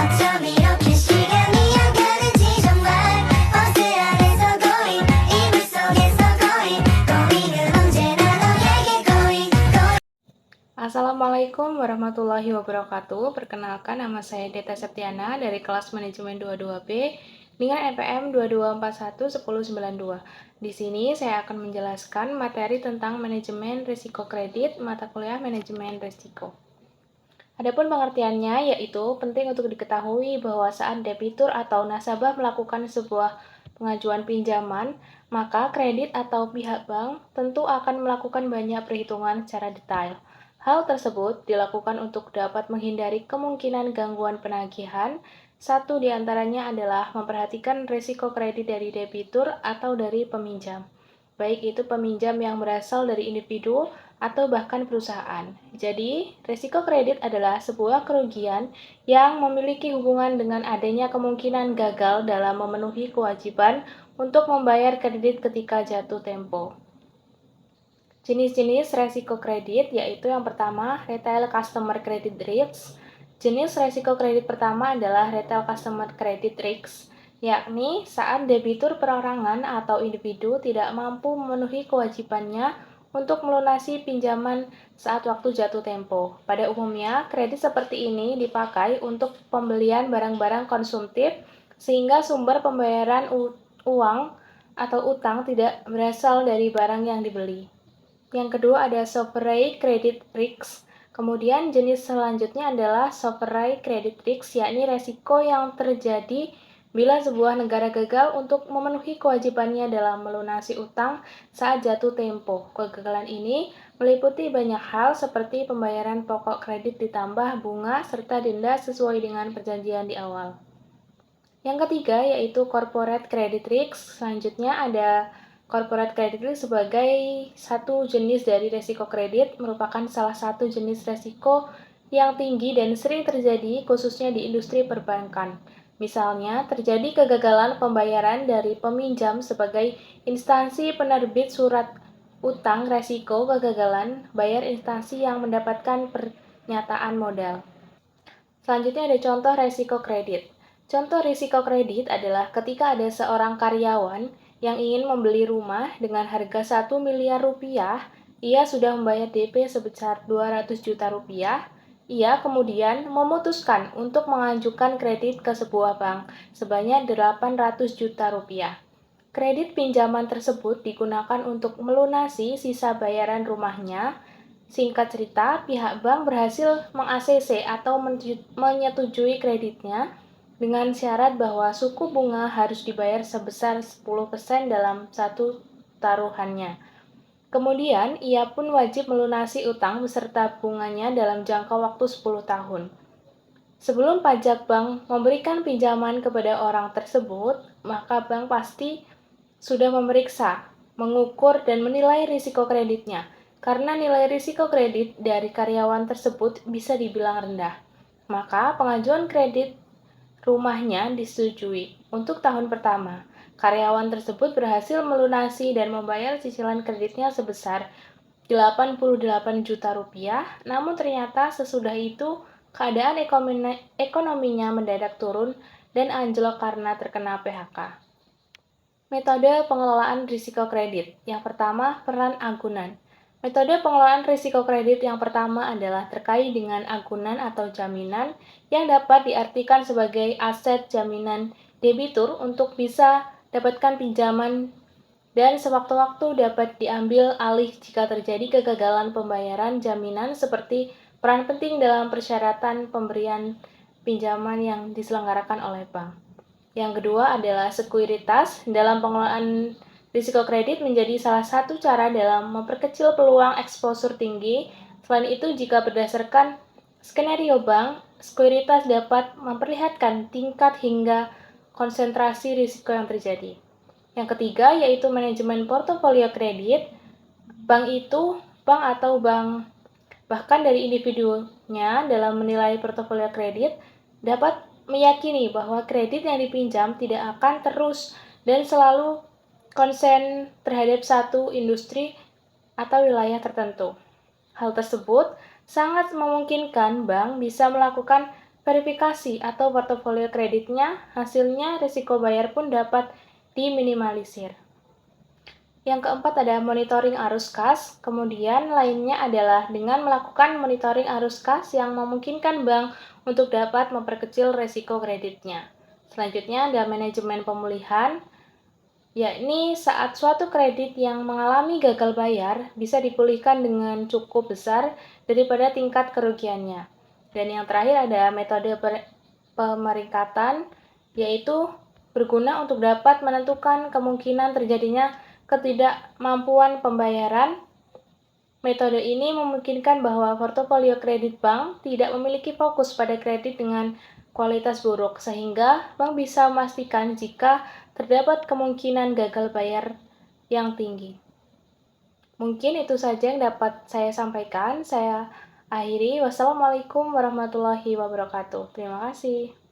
어쩜 이렇게 시간이 안 가는지 정말 버스 안에서 고인 이불 속에서 고인 고인은 언제나 너에게 고인 Assalamualaikum warahmatullahi wabarakatuh. Perkenalkan, nama saya Deta Septiana dari kelas manajemen 22B dengan NPM 22411092. Di sini saya akan menjelaskan materi tentang manajemen risiko kredit mata kuliah manajemen risiko. Adapun pengertiannya yaitu penting untuk diketahui bahwa saat debitur atau nasabah melakukan sebuah pengajuan pinjaman, maka kredit atau pihak bank tentu akan melakukan banyak perhitungan secara detail. Hal tersebut dilakukan untuk dapat menghindari kemungkinan gangguan penagihan. Satu di antaranya adalah memperhatikan risiko kredit dari debitur atau dari peminjam, baik itu peminjam yang berasal dari individu atau bahkan perusahaan. Jadi, risiko kredit adalah sebuah kerugian yang memiliki hubungan dengan adanya kemungkinan gagal dalam memenuhi kewajiban untuk membayar kredit ketika jatuh tempo. Jenis-jenis risiko kredit yaitu yang pertama, retail customer credit risk. Jenis risiko kredit pertama adalah retail customer credit risk, yakni saat debitur perorangan atau individu tidak mampu memenuhi kewajibannya untuk melunasi pinjaman saat waktu jatuh tempo. Pada umumnya, kredit seperti ini dipakai untuk pembelian barang-barang konsumtif sehingga sumber pembayaran uang atau utang tidak berasal dari barang yang dibeli. Yang kedua ada sovereign credit risk. Kemudian jenis selanjutnya adalah sovereign credit risk, yakni resiko yang terjadi bila sebuah negara gagal untuk memenuhi kewajibannya dalam melunasi utang saat jatuh tempo. Kegagalan ini meliputi banyak hal seperti pembayaran pokok kredit ditambah bunga serta denda sesuai dengan perjanjian di awal. Yang ketiga yaitu corporate credit risk. Selanjutnya ada corporate credit risk sebagai satu jenis dari resiko kredit, merupakan salah satu jenis resiko yang tinggi dan sering terjadi khususnya di industri perbankan. Misalnya, terjadi kegagalan pembayaran dari peminjam sebagai instansi penerbit surat utang, resiko kegagalan bayar instansi yang mendapatkan pernyataan modal. Selanjutnya ada contoh resiko kredit. Contoh risiko kredit adalah ketika ada seorang karyawan yang ingin membeli rumah dengan harga 1 miliar rupiah, ia sudah membayar DP sebesar 200 juta rupiah, ia kemudian memutuskan untuk mengajukan kredit ke sebuah bank sebanyak 800 juta rupiah. Kredit pinjaman tersebut digunakan untuk melunasi sisa bayaran rumahnya. Singkat cerita, pihak bank berhasil meng-ACC atau menyetujui kreditnya dengan syarat bahwa suku bunga harus dibayar sebesar 10% dalam satu taruhannya. Kemudian, ia pun wajib melunasi utang beserta bunganya dalam jangka waktu 10 tahun. Sebelum pajak bank memberikan pinjaman kepada orang tersebut, maka bank pasti sudah memeriksa, mengukur, dan menilai risiko kreditnya. Karena nilai risiko kredit dari karyawan tersebut bisa dibilang rendah, maka pengajuan kredit rumahnya disetujui. Untuk tahun pertama, karyawan tersebut berhasil melunasi dan membayar cicilan kreditnya sebesar 88 juta rupiah, namun ternyata sesudah itu keadaan ekonominya mendadak turun dan anjlok karena terkena PHK. Metode pengelolaan risiko kredit. Yang pertama, peran agunan. Metode pengelolaan risiko kredit yang pertama adalah terkait dengan agunan atau jaminan yang dapat diartikan sebagai aset jaminan debitur untuk bisa dapatkan pinjaman dan sewaktu-waktu dapat diambil alih jika terjadi kegagalan pembayaran. Jaminan seperti peran penting dalam persyaratan pemberian pinjaman yang diselenggarakan oleh bank. Yang kedua adalah sekuritas. Dalam pengelolaan risiko kredit menjadi salah satu cara dalam memperkecil peluang eksposur tinggi. Selain itu, jika berdasarkan skenario bank, sekuritas dapat memperlihatkan tingkat hingga konsentrasi risiko yang terjadi. Yang ketiga yaitu manajemen portofolio kredit. Bank atau bank bahkan dari individunya dalam menilai portofolio kredit dapat meyakini bahwa kredit yang dipinjam tidak akan terus dan selalu konsen terhadap satu industri atau wilayah tertentu. Hal tersebut sangat memungkinkan bank bisa melakukan verifikasi atau portofolio kreditnya, hasilnya risiko bayar pun dapat diminimalisir. Yang keempat ada monitoring arus kas, kemudian lainnya adalah dengan melakukan monitoring arus kas yang memungkinkan bank untuk dapat memperkecil risiko kreditnya. Selanjutnya ada manajemen pemulihan, yakni saat suatu kredit yang mengalami gagal bayar bisa dipulihkan dengan cukup besar daripada tingkat kerugiannya. Dan yang terakhir ada metode pemeringkatan, yaitu berguna untuk dapat menentukan kemungkinan terjadinya ketidakmampuan pembayaran. Metode ini memungkinkan bahwa portofolio kredit bank tidak memiliki fokus pada kredit dengan kualitas buruk, sehingga bank bisa memastikan jika terdapat kemungkinan gagal bayar yang tinggi. Mungkin itu saja yang dapat saya sampaikan. Saya akhiri. Wassalamualaikum warahmatullahi wabarakatuh. Terima kasih.